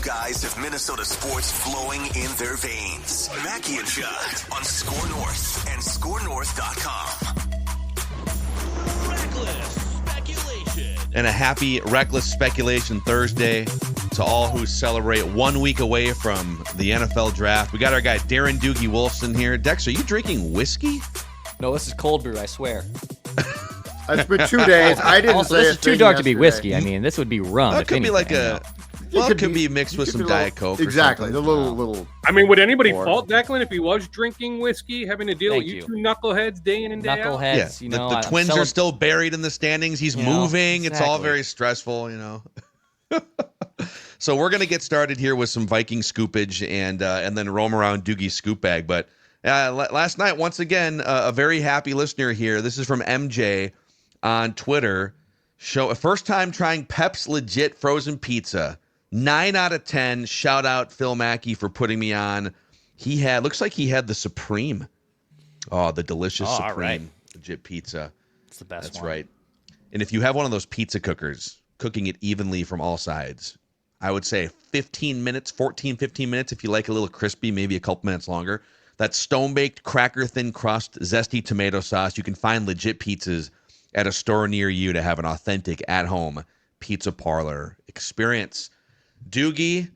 guys have Minnesota sports flowing in their veins. Mackey and Judd on Score North and ScoreNorth.com. Reckless speculation. And a happy Reckless Speculation Thursday to all who celebrate 1 week away from the NFL Draft. We got our guy Darren Doogie Wolfson here. Dex, are you drinking whiskey? No, this is cold brew, I swear. It's been 2 days. I didn't also, say this is too dark to be whiskey. I mean, this would be rum. That could be like it could be be mixed with some Diet Coke. Exactly. Or The little. I mean, would anybody fault Declan if he was drinking whiskey, having to deal Thank with you. two knuckleheads day in and day out? Knuckleheads, Yeah, the Twins are still buried in the standings. He's moving. It's all very stressful, So we're going to get started here with some Viking scoopage and then roam around Doogie's scoop bag. But last night, once again, a very happy listener here. This is from MJ on Twitter. First time trying Pep's Legit Frozen Pizza. 9 out of 10. Shout out Phil Mackey for putting me on. Looks like he had the Supreme. Oh, the delicious Supreme right. Legit Pizza. It's the best That's one. right. And if you have one of those pizza cookers, cooking it evenly from all sides, I would say 15 minutes if you like a little crispy, maybe a couple minutes longer. That stone-baked, cracker-thin crust, zesty tomato sauce. You can find legit pizzas at a store near you to have an authentic at-home pizza parlor experience. Doogie,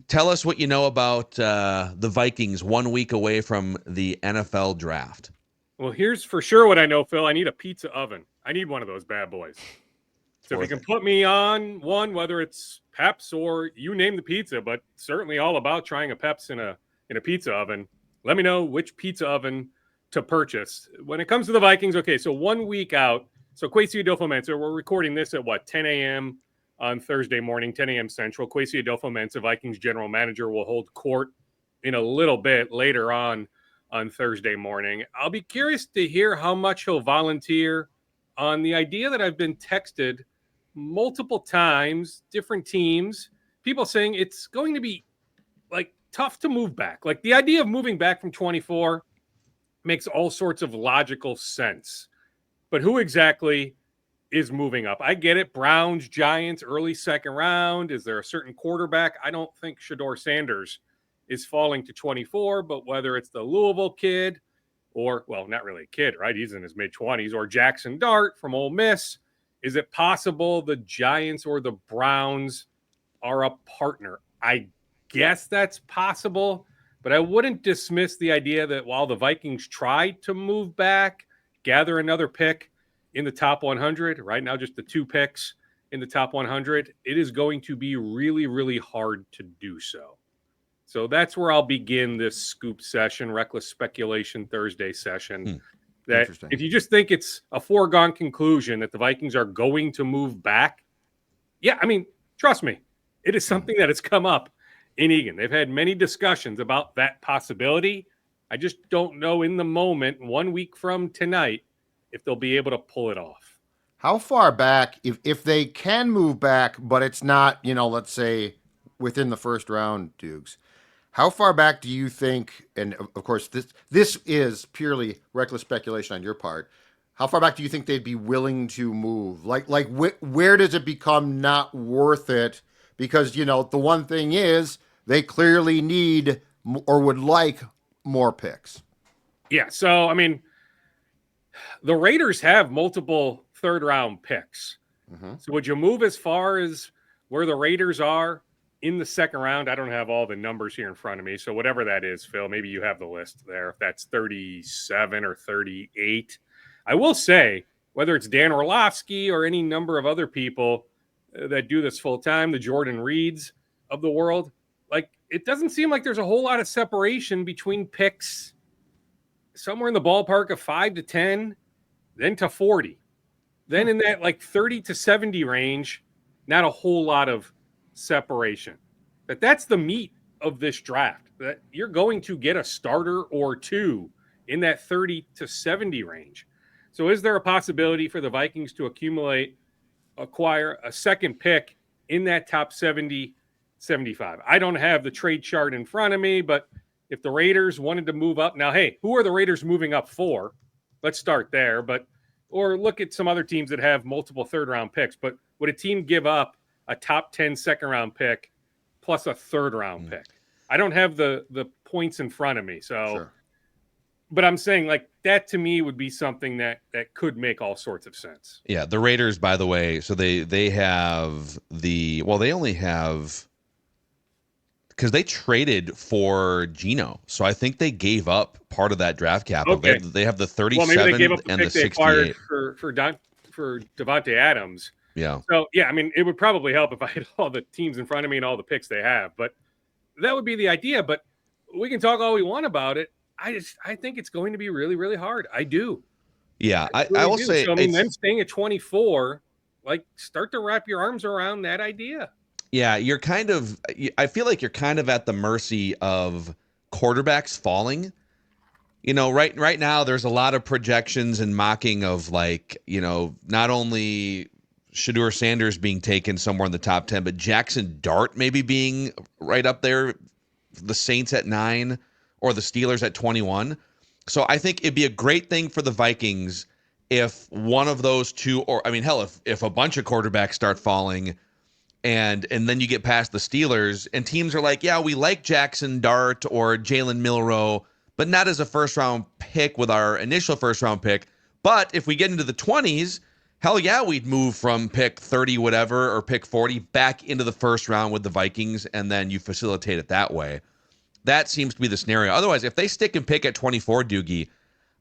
tell us what you know about the Vikings 1 week away from the NFL Draft. Well, here's for sure what I know, Phil. I need a pizza oven. I need one of those bad boys. So if you can put me on one, whether it's Pep's or you name the pizza, but certainly all about trying a Pep's in a pizza oven, let me know which pizza oven to purchase. When it comes to the Vikings, okay, so 1 week out. So Kwesi Adolfo-Mensah, we're recording this at 10 a.m. on Thursday morning, 10 a.m. Central. Kwesi Adolfo-Mensah, Vikings general manager, will hold court in a little bit later on Thursday morning. I'll be curious to hear how much he'll volunteer on the idea that I've been texted multiple times, different teams, people saying it's going to be tough to move back. Like the idea of moving back from 24 makes all sorts of logical sense. But who exactly is moving up? I get it. Browns, Giants, early second round. Is there a certain quarterback? I don't think Shedeur Sanders is falling to 24, but whether it's the Louisville kid or, well, not really a kid, right? He's in his mid-20s, or Jackson Dart from Ole Miss. Is it possible the Giants or the Browns are a partner? I guess that's possible, but I wouldn't dismiss the idea that while the Vikings tried to move back, gather another pick in the top 100, right now just the 2 picks in the top 100, it is going to be really, really hard to do so. So that's where I'll begin this scoop session, Reckless Speculation Thursday session. That if you just think it's a foregone conclusion that the Vikings are going to move back, yeah, I mean, trust me, it is something that has come up in Egan. They've had many discussions about that possibility. I just don't know in the moment, 1 week from tonight, if they'll be able to pull it off. How far back, if they can move back, but it's not, let's say within the first round, Dukes, how far back do you think, and of course this is purely reckless speculation on your part, how far back do you think they'd be willing to move? Where does it become not worth it? Because, the one thing is they clearly need or would like more picks. Yeah, so, I mean, the Raiders have multiple third-round picks. Mm-hmm. So would you move as far as where the Raiders are in the second round? I don't have all the numbers here in front of me, so whatever that is, Phil, maybe you have the list there. If that's 37 or 38. I will say, whether it's Dan Orlovsky or any number of other people that do this full-time, the Jordan Reeds of the world, it doesn't seem like there's a whole lot of separation between picks somewhere in the ballpark of 5 to 10, then to 40. Then in that 30 to 70 range, not a whole lot of separation. But that's the meat of this draft, that you're going to get a starter or two in that 30 to 70 range. So is there a possibility for the Vikings to acquire a second pick in that top 70, 75? I don't have the trade chart in front of me, but if the Raiders wanted to move up, now, hey, who are the Raiders moving up for? Let's start there. Or look at some other teams that have multiple third-round picks. But would a team give up a top 10 second-round pick plus a third round pick. I don't have the points in front of me, so. Sure. But I'm saying like that to me would be something that could make all sorts of sense. Yeah, the Raiders, by the way, so they have they only have, because they traded for Geno, so I think they gave up part of that draft capital. Okay. They have the 37 Well, maybe they gave up the and pick the they acquired 68. for Devontae Adams. Yeah. So yeah, I mean, it would probably help if I had all the teams in front of me and all the picks they have. But that would be the idea. But we can talk all we want about it. I think it's going to be really, really hard. I do. Yeah, I I will do. say, So, I mean, then staying at 24, like, start to wrap your arms around that idea. yeah, I feel like you're kind of at the mercy of quarterbacks falling. Right now there's a lot of projections and mocking of not only Shedeur Sanders being taken somewhere in the top 10, but Jackson Dart maybe being right up there, the Saints at 9 or the Steelers at 21. So I think it'd be a great thing for the Vikings if one of those two, or I mean, hell, if a bunch of quarterbacks start falling, and then you get past the Steelers and teams are like, yeah, we like Jackson Dart or Jalen Milroe, but not as a first round pick with our initial first round pick. But if we get into the 20s, hell yeah, we'd move from pick 30 whatever or pick 40 back into the first round with the Vikings, and then you facilitate it that way. That seems to be the scenario. Otherwise, if they stick and pick at 24, Doogie,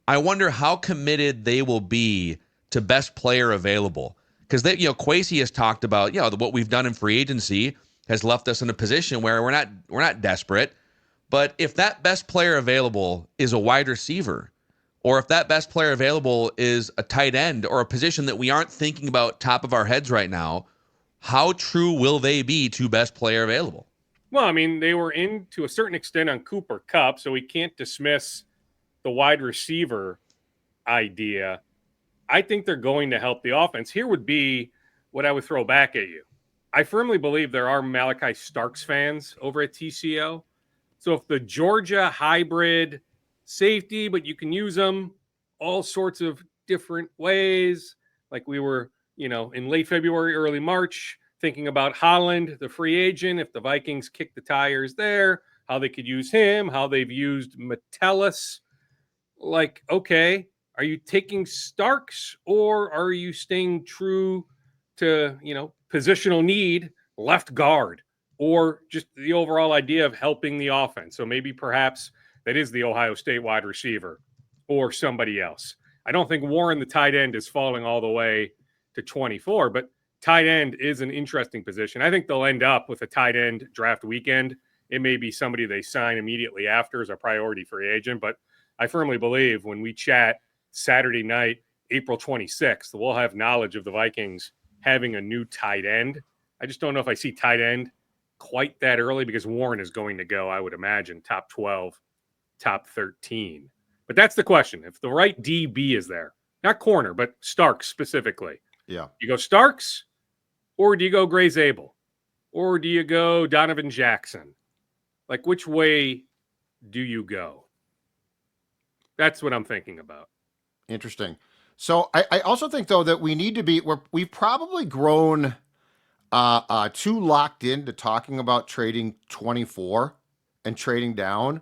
I wonder how committed they will be to best player available. Because Kwesi has talked about, what we've done in free agency has left us in a position where we're not desperate. But if that best player available is a wide receiver, or if that best player available is a tight end or a position that we aren't thinking about top of our heads right now, how true will they be to best player available? Well, I mean, they were in to a certain extent on Cooper Kupp, so we can't dismiss the wide receiver idea. I think they're going to help the offense. Here would be what I would throw back at you. I firmly believe there are Malachi Starks fans over at TCO. So if the Georgia hybrid safety, but you can use them all sorts of different ways, like we were, in late February, early March, thinking about Holland, the free agent, if the Vikings kick the tires there, how they could use him, how they've used Metellus. Like, okay, are you taking Starks or are you staying true to, positional need, left guard, or just the overall idea of helping the offense? So maybe perhaps that is the Ohio State wide receiver or somebody else. I don't think Warren, the tight end, is falling all the way to 24, but tight end is an interesting position. I think they'll end up with a tight end draft weekend. It may be somebody they sign immediately after as a priority free agent, but I firmly believe when we chat Saturday night, April 26th, we'll have knowledge of the Vikings having a new tight end. I just don't know if I see tight end quite that early because Warren is going to go, I would imagine, top 12, top 13. But that's the question. If the right DB is there, not corner, but Starks specifically. Yeah. You go Starks, or do you go Gray Zabel? Or do you go Donovan Jackson? Like, which way do you go? That's what I'm thinking about. Interesting. So I also think, though, that we need to be, we've probably grown too locked into talking about trading 24 and trading down.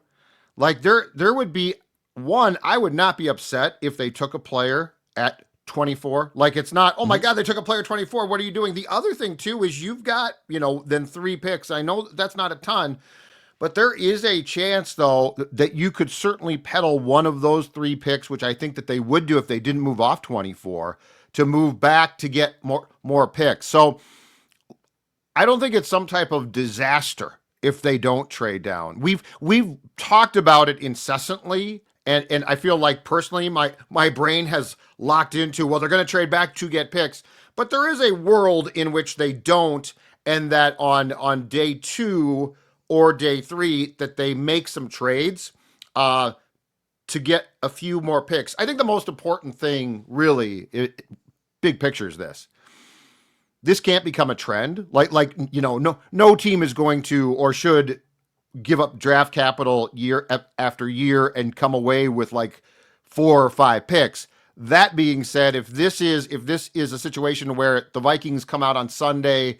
Like there would be one, I would not be upset if they took a player at 24. Like it's not, oh my God, they took a player 24. What are you doing? The other thing too is you've got, then 3 picks. I know that's not a ton, but there is a chance though that you could certainly peddle one of those 3 picks, which I think that they would do if they didn't move off 24, to move back to get more picks. So I don't think it's some type of disaster if they don't trade down. We've talked about it incessantly. And I feel like personally, my brain has locked into, well, they're going to trade back to get picks. But there is a world in which they don't, and that on day 2 or day 3, that they make some trades to get a few more picks. I think the most important thing, really, big picture, is this. This can't become a trend. No team is going to or should give up draft capital year after year and come away with like 4 or 5 picks. That being said, if this is a situation where the Vikings come out on Sunday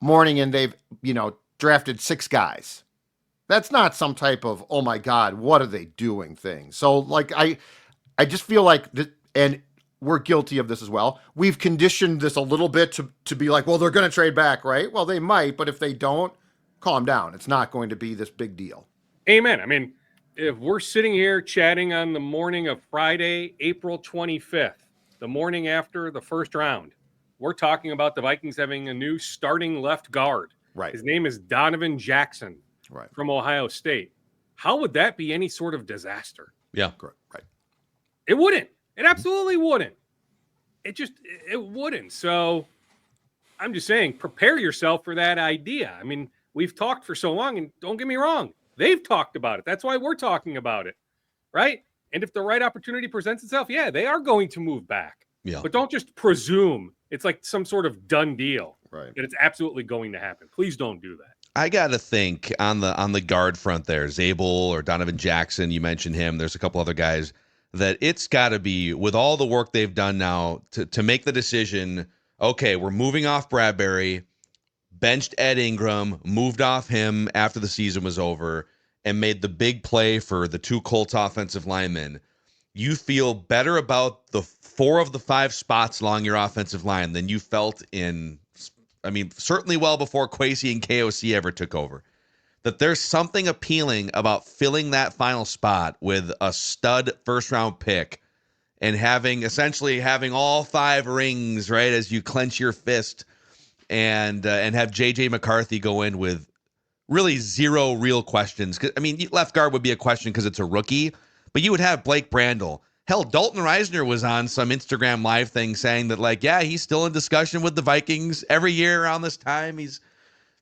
morning and they've, drafted 6 guys. That's not some type of, oh my God, what are they doing thing. So like, I just feel like that, and we're guilty of this as well. We've conditioned this a little bit to be like, well, they're going to trade back, right? Well, they might, but if they don't, calm down. It's not going to be this big deal. Amen. I mean, if we're sitting here chatting on the morning of Friday, April 25th, the morning after the first round, we're talking about the Vikings having a new starting left guard. Right. His name is Donovan Jackson from Ohio State. How would that be any sort of disaster? Yeah. Correct. Right. It wouldn't. It absolutely wouldn't. It wouldn't. So I'm just saying, prepare yourself for that idea. I mean, we've talked for so long, and don't get me wrong, they've talked about it. That's why we're talking about it, right? And if the right opportunity presents itself, yeah, they are going to move back. Yeah. But don't just presume it's like some sort of done deal Right. that it's absolutely going to happen. Please don't do that. I gotta think on the guard front there, Zabel or Donovan Jackson, you mentioned him. There's a couple other guys that it's got to be, with all the work they've done now, to make the decision, okay, we're moving off Bradbury, benched Ed Ingram, moved off him after the season was over, and made the big play for the 2 Colts offensive linemen. You feel better about the 4 of the 5 spots along your offensive line than you felt in, I mean, certainly well before Kwesi and KOC ever took over. That there's something appealing about filling that final spot with a stud first-round pick and essentially having all 5 rings, right, as you clench your fist, and have J.J. McCarthy go in with really 0 real questions. I mean, left guard would be a question because it's a rookie, but you would have Blake Brandel. Hell, Dalton Reisner was on some Instagram Live thing saying that, like, yeah, he's still in discussion with the Vikings every year around this time. He's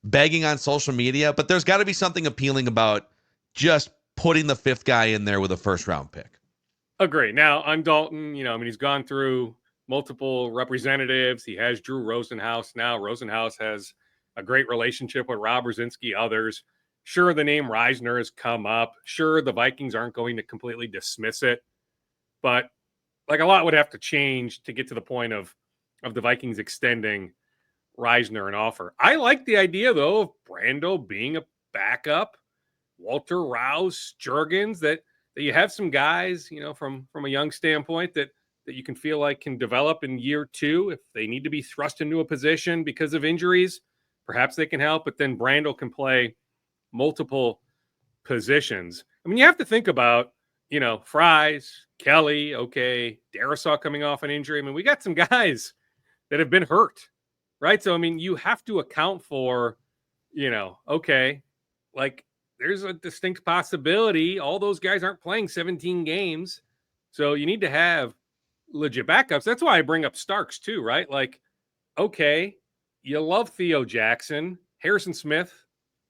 begging on social media, but there's got to be something appealing about just putting the 5th guy in there with a first-round pick. Agree. Now, on Dalton, I mean, he's gone through multiple representatives. He has Drew Rosenhaus now. Rosenhaus has a great relationship with Rob Brzezinski, others. Sure, the name Reisner has come up. Sure, the Vikings aren't going to completely dismiss it. But, like, a lot would have to change to get to the point of the Vikings extending Reisner an offer. I like the idea, though, of Brando being a backup, Walter Rouse, Juergens, that you have some guys, from a young standpoint that you can feel like can develop in year 2 if they need to be thrust into a position because of injuries. Perhaps they can help, but then Brando can play multiple positions. I mean, you have to think about, Fries, Kelly, okay, Darisaw coming off an injury. I mean, we got some guys that have been hurt, right? So, I mean, you have to account for, okay, like there's a distinct possibility all those guys aren't playing 17 games. So you need to have legit backups. That's why I bring up Starks too, right? Like, okay, you love Theo Jackson, Harrison Smith.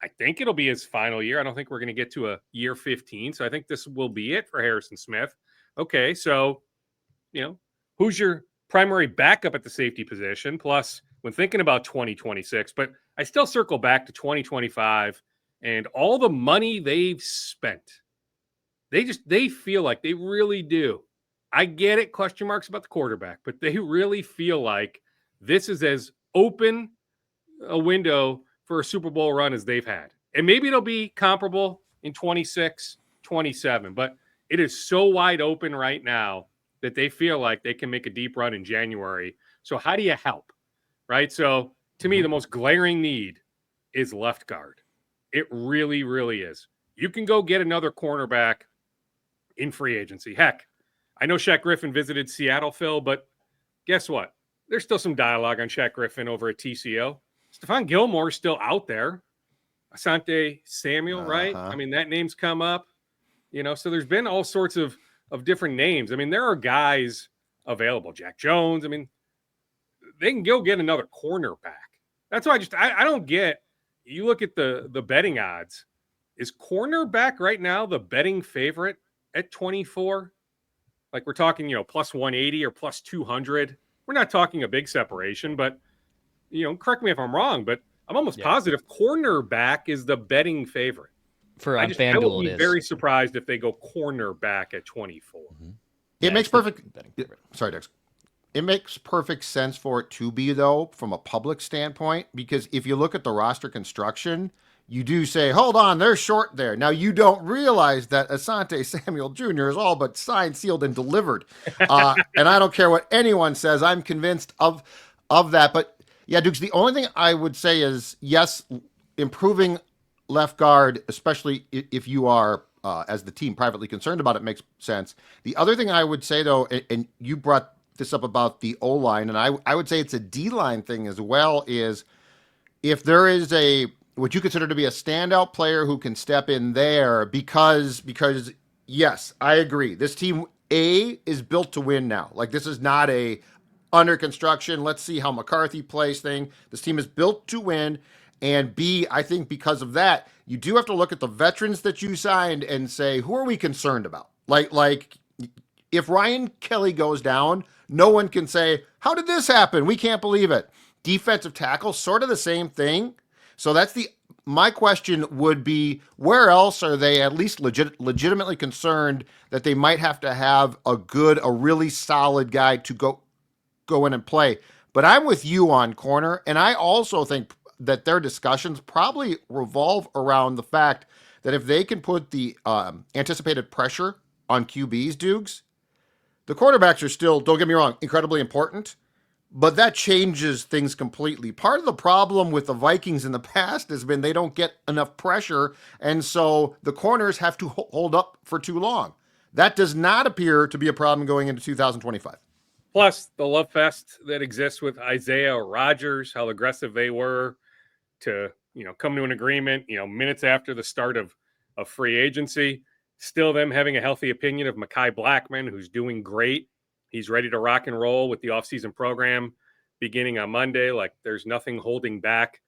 I think it'll be his final year. I don't think we're going to get to a year 15. So I think this will be it for Harrison Smith. Okay, so, who's your primary backup at the safety position? Plus, when thinking about 2026, but I still circle back to 2025 and all the money they've spent. They feel like they really do. I get it, question marks about the quarterback, but they really feel like this is as open a window for a Super Bowl run as they've had. And maybe it'll be comparable in 26, 27, but it is so wide open right now that they feel like they can make a deep run in January. So how do you help? Right? So to me, the most glaring need is left guard. It really, really is. You can go get another cornerback in free agency. Heck, I know Shaq Griffin visited Seattle, Phil, but guess what? There's still some dialogue on Shaq Griffin over at TCO. Stephon Gilmore is still out there. Asante Samuel, right? I mean, that name's come up. So there's been all sorts of different names. I mean, there are guys available. Jack Jones. I mean, they can go get another cornerback. That's why I don't get. You look at the betting odds. Is cornerback right now the betting favorite at 24? Like we're talking, plus 180 or plus 200. We're not talking a big separation, but correct me if I'm wrong, but I'm almost positive cornerback is the betting favorite. For I FanDuel, would be very surprised if they go cornerback at 24. Mm-hmm. It makes perfect. Sorry, Dex. It makes perfect sense for it to be, though, from a public standpoint, because if you look at the roster construction, you do say, hold on, they're short there. Now, you don't realize that Asante Samuel Jr. is all but signed, sealed, and delivered. And I don't care what anyone says. I'm convinced of that. But, yeah, Dukes, the only thing I would say is, yes, improving left guard, especially if you are, as the team, privately concerned about it, makes sense. The other thing I would say, though, and you brought this up about the O-line, and I would say it's a D-line thing as well, is if there is what you consider to be a standout player who can step in there, because yes, I agree. This team is built to win now. Like, this is not a under construction, let's see how McCarthy plays thing. This team is built to win. And B, I think because of that, you do have to look at the veterans that you signed and say, who are we concerned about? Like if Ryan Kelly goes down, no one can say, how did this happen? We can't believe it. Defensive tackle, sort of the same thing. So my question would be, where else are they at least legitimately concerned that they might have to have a really solid guy to go in and play? But I'm with you on corner, and I also think that their discussions probably revolve around the fact that if they can put the anticipated pressure on QBs, Dukes, the quarterbacks are still, don't get me wrong, incredibly important. But that changes things completely. Part of the problem with the Vikings in the past has been they don't get enough pressure, and so the corners have to hold up for too long. That does not appear to be a problem going into 2025. Plus, the love fest that exists with Isaiah Rodgers, how aggressive they were to, come to an agreement, minutes after the start of free agency. Still them having a healthy opinion of Mackey Blackman, who's doing great. He's ready to rock and roll with the offseason program beginning on Monday. Like, there's nothing holding back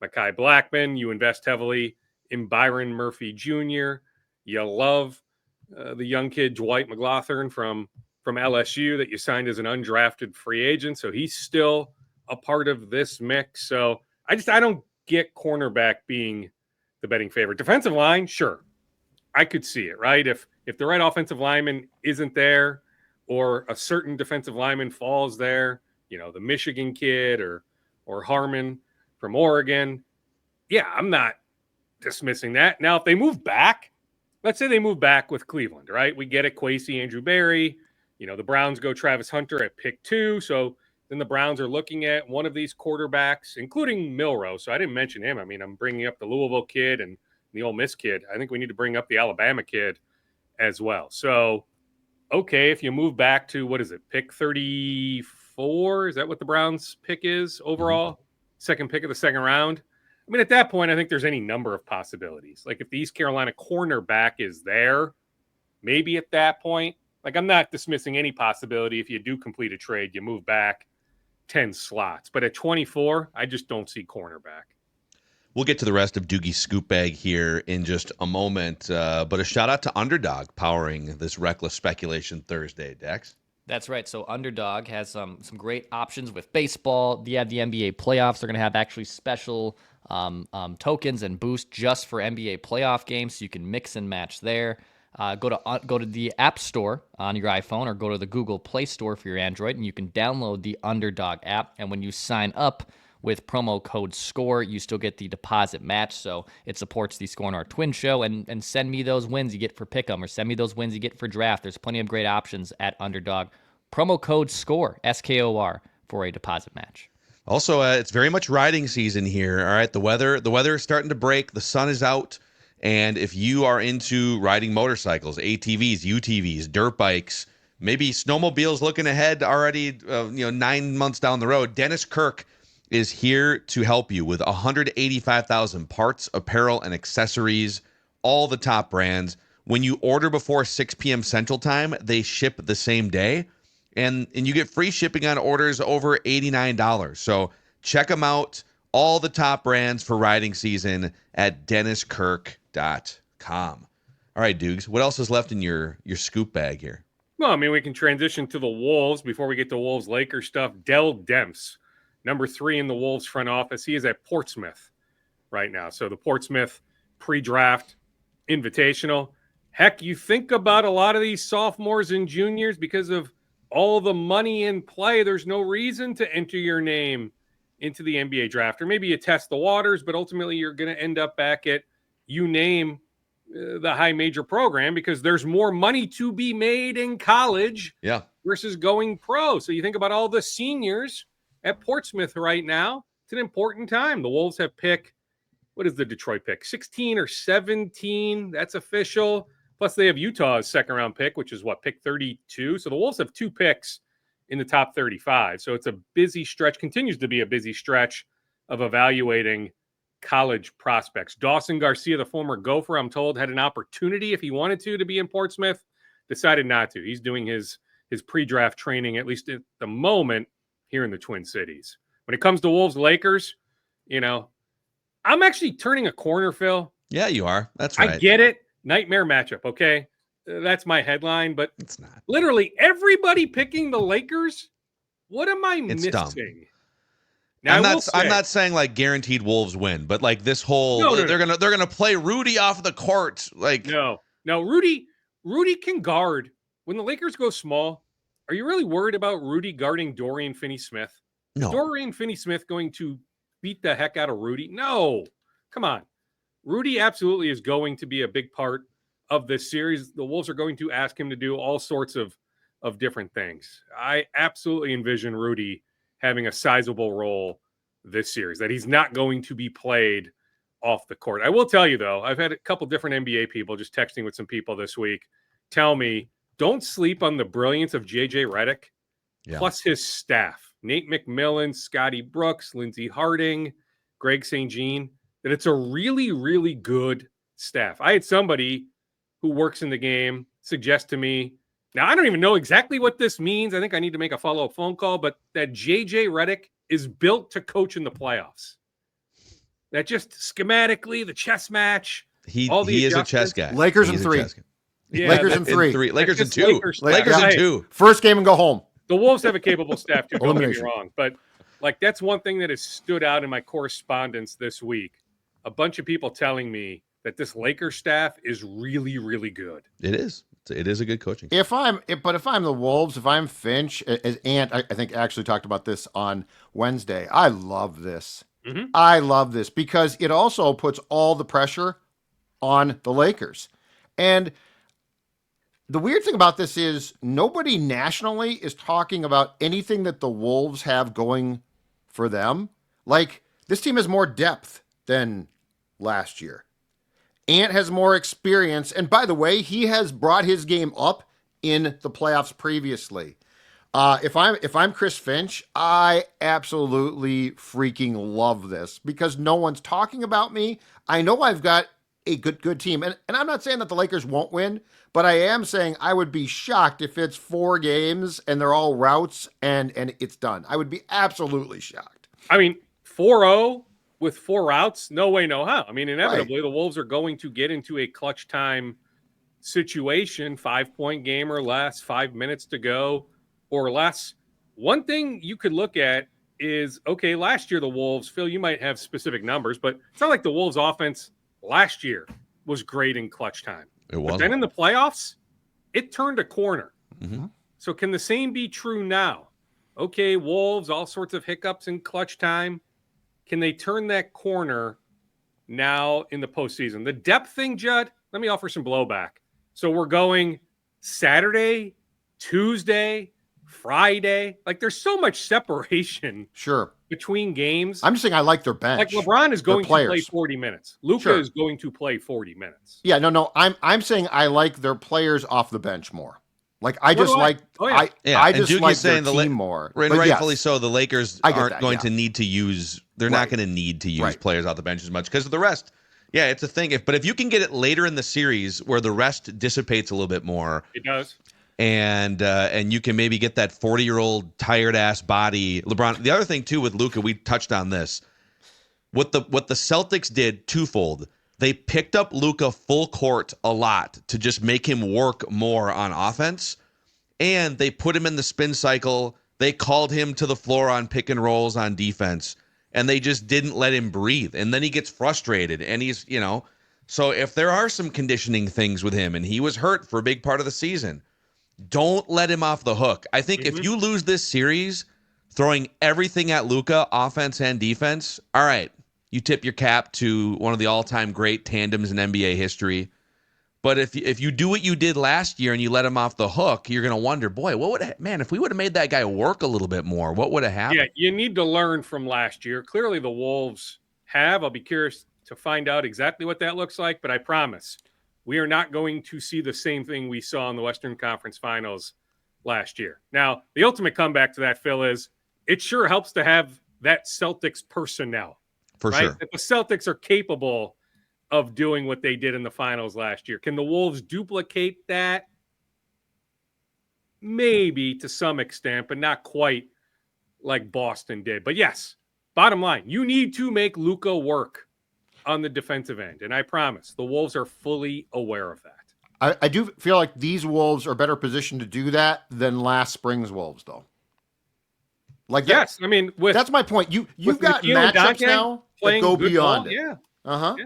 Mackey Blackman. You invest heavily in Byron Murphy Jr. You love the young kid, Dwight McLaughlin from LSU that you signed as an undrafted free agent. So he's still a part of this mix. So I don't get cornerback being the betting favorite. Defensive line, sure. I could see it, right? If the right offensive lineman isn't there, or a certain defensive lineman falls there, the Michigan kid or Harmon from Oregon. Yeah, I'm not dismissing that. Now, if they move back, let's say they move back with Cleveland, right? We get it, Kwesi, Andrew Berry. The Browns go Travis Hunter at pick 2. So then the Browns are looking at one of these quarterbacks, including Milroe. So I didn't mention him. I mean, I'm bringing up the Louisville kid and the Ole Miss kid. I think we need to bring up the Alabama kid as well. So, okay, if you move back to, what is it, pick 34? Is that what the Browns pick is overall? Second pick of the second round? I mean, at that point, I think there's any number of possibilities. Like, if the East Carolina cornerback is there, maybe at that point, like, I'm not dismissing any possibility. If you do complete a trade, you move back 10 slots. But at 24, I just don't see cornerback. We'll get to the rest of Doogie's scoop bag here in just a moment. But a shout out to Underdog powering this Reckless Speculation Thursday, Dex. That's right. So Underdog has some great options with baseball. You have the NBA playoffs. They're going to have actually special tokens and boosts just for NBA playoff games, so you can mix and match there. Go to the App Store on your iPhone, or go to the Google Play Store for your Android, and you can download the Underdog app. And when you sign up with promo code SCORE, you still get the deposit match, so it supports the Score in Our Twin Show. And send me those wins you get for Pick'em, or send me those wins you get for Draft. There's plenty of great options at Underdog. Promo code SCORE, SKOR, for a deposit match. Also, it's very much riding season here. All right, the weather is starting to break. The sun is out, and if you are into riding motorcycles, ATVs, UTVs, dirt bikes, maybe snowmobiles looking ahead already, 9 months down the road, Dennis Kirk is here to help you with 185,000 parts, apparel, and accessories, all the top brands. When you order before 6 p.m. Central Time, they ship the same day, and you get free shipping on orders over $89. So check them out, all the top brands for riding season at DennisKirk.com. All right, Dukes, what else is left in your scoop bag here? Well, I mean, we can transition to the Wolves before we get to Wolves-Lakers stuff. Dell Demps, number 3 in the Wolves front office. He is at Portsmouth right now. So the Portsmouth pre-draft invitational. Heck, you think about a lot of these sophomores and juniors, because of all the money in play, there's no reason to enter your name into the NBA draft, or maybe you test the waters, but ultimately you're going to end up back at, you name the high major program, because there's more money to be made in college versus going pro. So you think about all the seniors at Portsmouth right now. It's an important time. The Wolves have pick, what is the Detroit pick? 16 or 17. That's official. Plus they have Utah's second round pick, which is pick 32. So the Wolves have 2 picks in the top 35. So it's a busy stretch, continues to be a busy stretch of evaluating college prospects. Dawson Garcia, the former Gopher, I'm told, had an opportunity if he wanted to be in Portsmouth, decided not to. He's doing his pre-draft training, at least at the moment, here in the Twin Cities. When it comes to Wolves Lakers, I'm actually turning a corner, Phil. Yeah, you are. That's right. I get it. Nightmare matchup, okay? That's my headline, but it's not. Literally everybody picking the Lakers. What am I It's missing? dumb. Now, I'm not saying like guaranteed Wolves win, but like this whole they're gonna play Rudy off the court. Like no, Rudy can guard. When the Lakers go small, are you really worried about Rudy guarding Dorian Finney-Smith? No. Is Dorian Finney-Smith going to beat the heck out of Rudy? No. Come on. Rudy absolutely is going to be a big part of this series. The Wolves are going to ask him to do all sorts of different things. I absolutely envision Rudy having a sizable role this series, that he's not going to be played off the court. I will tell you, though, I've had a couple different NBA people just texting with some people this week tell me, don't sleep on the brilliance of J.J. Redick, plus his staff. Nate McMillan, Scotty Brooks, Lindsey Harding, Greg St. Jean, that it's a really, really good staff. I had somebody who works in the game suggest to me, now I don't even know exactly what this means. I think I need to make a follow-up phone call, but that J.J. Redick is built to coach in the playoffs. That just schematically, the chess match, he is a chess guy. Lakers in 3. Yeah, Lakers in 3. Lakers in 2. Lakers in 2. First game and go home. The Wolves have a capable staff too. Don't get me wrong, but like that's one thing that has stood out in my correspondence this week. A bunch of people telling me that this Lakers staff is really, really good. It is. It is a good coaching. If I'm the Wolves, if I'm Finch, as Ant, I think actually talked about this on Wednesday. I love this. Mm-hmm. I love this because it also puts all the pressure on the Lakers. And the weird thing about this is nobody nationally is talking about anything that the Wolves have going for them. Like, this team has more depth than last year. Ant has more experience. And by the way, he has brought his game up in the playoffs previously. If I'm Chris Finch, I absolutely freaking love this because no one's talking about me. I know I've got a good team. And I'm not saying that the Lakers won't win, but I am saying I would be shocked if it's 4 games and they're all routes and it's done. I would be absolutely shocked. I mean, 4-0 with 4 routes, no way, no how. I mean, inevitably, the Wolves are going to get into a clutch time situation, 5-point game or less, 5 minutes to go or less. One thing you could look at is, okay, last year the Wolves, Phil, you might have specific numbers, but it's not like the Wolves offense last year was great in clutch time. It was. But then in the playoffs, it turned a corner. Mm-hmm. So can the same be true now? Okay, Wolves, all sorts of hiccups in clutch time. Can they turn that corner now in the postseason? The depth thing, Judd, let me offer some blowback. So we're going Saturday, Tuesday, Friday. Like there's so much separation between games. I'm just saying I like their bench. Like LeBron is going to play 40 minutes. Luka is going to play 40 minutes. Yeah, no. I'm saying I like their players off the bench more. Like I just like I just like their team more. And rightfully so. The Lakers aren't going to need to use. They're not going to need to use players off the bench as much because of the rest. Yeah, it's a thing. But if you can get it later in the series where the rest dissipates a little bit more, it does. And you can maybe get that 40-year-old tired ass body. LeBron. The other thing too with Luka, we touched on this. What the Celtics did twofold. They picked up Luka full court a lot to just make him work more on offense, and they put him in the spin cycle. They called him to the floor on pick and rolls on defense, and they just didn't let him breathe. And then he gets frustrated, and he's, so if there are some conditioning things with him, and he was hurt for a big part of the season, don't let him off the hook. I think if you lose this series, throwing everything at Luka, offense and defense, all right, you tip your cap to one of the all-time great tandems in NBA history. But if you do what you did last year and you let him off the hook, you're going to wonder, boy, if we would have made that guy work a little bit more, what would have happened? Yeah, you need to learn from last year. Clearly the Wolves have. I'll be curious to find out exactly what that looks like, but I promise we are not going to see the same thing we saw in the Western Conference Finals last year. Now, the ultimate comeback to that, Phil, is it sure helps to have that Celtics personnel. For right? sure. That the Celtics are capable of doing what they did in the finals last year. Can the Wolves duplicate that? Maybe to some extent, but not quite like Boston did. But yes, bottom line, you need to make Luka work on the defensive end. And I promise the Wolves are fully aware of that. I do feel like these Wolves are better positioned to do that than last spring's Wolves, though. Like that, yes, I mean, that's my point. You've got Nikhil and matchups Dante now that playing go good beyond ball. it. Yeah, Yeah,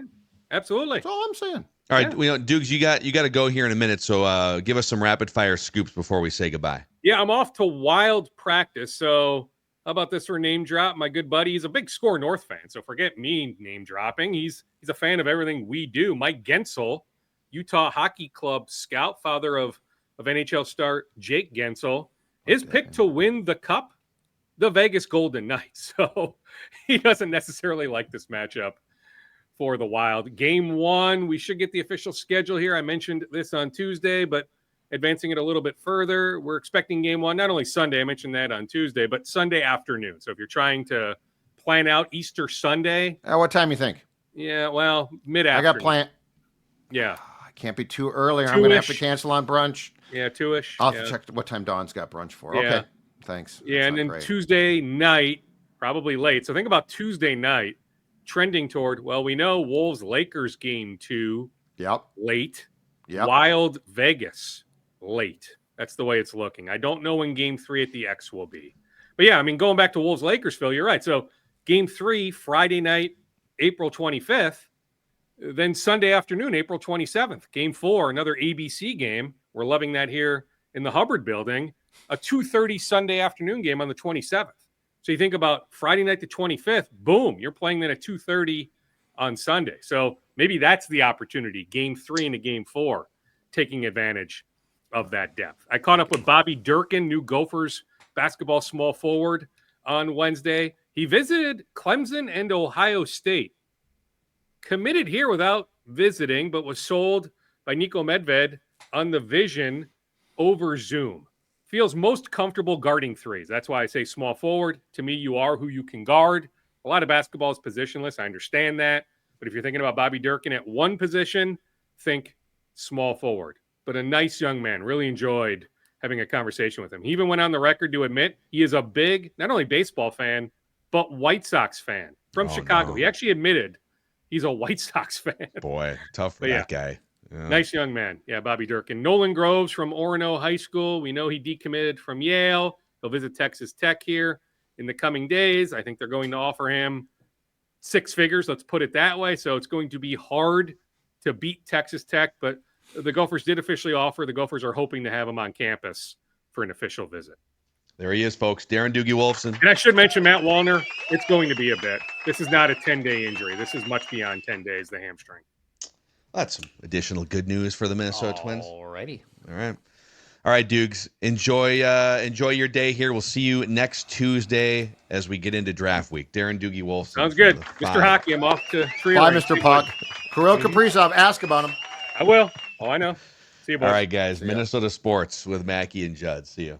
absolutely. that's all I'm saying. All right, Dukes, you got to go here in a minute, so give us some rapid fire scoops before we say goodbye. Yeah, I'm off to wild practice. So how about this for a name drop? My good buddy, he's a big Score North fan, so forget me name dropping. He's a fan of everything we do. Mike Gensel, Utah Hockey Club scout, father of NHL star Jake Gensel. His pick to win the cup, the Vegas Golden Knights. So he doesn't necessarily like this matchup for the Wild. Game 1, we should get the official schedule here. I mentioned this on Tuesday, but advancing it a little bit further, we're expecting Game 1 not only Sunday, I mentioned that on Tuesday, but Sunday afternoon. So if you're trying to plan out Easter Sunday. What time you think? Yeah, well, mid-afternoon. I got plan. Yeah. I can't be too early or I'm going to have to cancel on brunch. Yeah, 2-ish. I'll have to check what time Dawn's got brunch for. Yeah. Okay, thanks. Yeah, That's and then not great. Tuesday night, probably late. So think about Tuesday night trending toward, well, we know Wolves-Lakers game 2 late. Yep. Wild Vegas late. That's the way it's looking. I don't know when game 3 at the X will be. But yeah, I mean, going back to Wolves-Lakers, Phil, you're right. So game 3, Friday night, April 25th. Then Sunday afternoon, April 27th. Game 4, another ABC game. We're loving that here in the Hubbard building. A 2:30 Sunday afternoon game on the 27th. So you think about Friday night the 25th, boom, you're playing then at 2:30 on Sunday. So maybe that's the opportunity, game 3 into game 4, taking advantage of that depth. I caught up with Bobby Durkin, new Gophers basketball small forward, on Wednesday. He visited Clemson and Ohio State. Committed here without visiting, but was sold by Nico Medved on the Vision over Zoom. Feels most comfortable guarding threes. That's why I say small forward. To me, you are who you can guard. A lot of basketball is positionless. I understand that. But if you're thinking about Bobby Durkin at one position, think small forward. But a nice young man. Really enjoyed having a conversation with him. He even went on the record to admit he is a big, not only baseball fan, but White Sox fan from Chicago. No. He actually admitted he's a White Sox fan. Boy, tough for that guy. Yeah. Nice young man. Yeah, Bobby Durkin. Nolan Groves from Orono High School. We know he decommitted from Yale. He'll visit Texas Tech here in the coming days. I think they're going to offer him 6 figures. Let's put it that way. So it's going to be hard to beat Texas Tech, but the Gophers did officially offer. The Gophers are hoping to have him on campus for an official visit. There he is, folks. Darren Doogie Wolfson. And I should mention Matt Wallner. It's going to be a bit. This is not a 10-day injury. This is much beyond 10 days, the hamstring. That's some additional good news for the Minnesota Twins. Alrighty. All right, Dukes. Enjoy your day here. We'll see you next Tuesday as we get into draft week. Darren Doogie Wolfson. Sounds good. Mr. Hockey, I'm off to Trio. Bye, Mr. Puck. Kirill Kaprizov, ask about him. I will. Oh, I know. See you, boys. All right, guys. Minnesota Sports with Mackey and Judd. See you.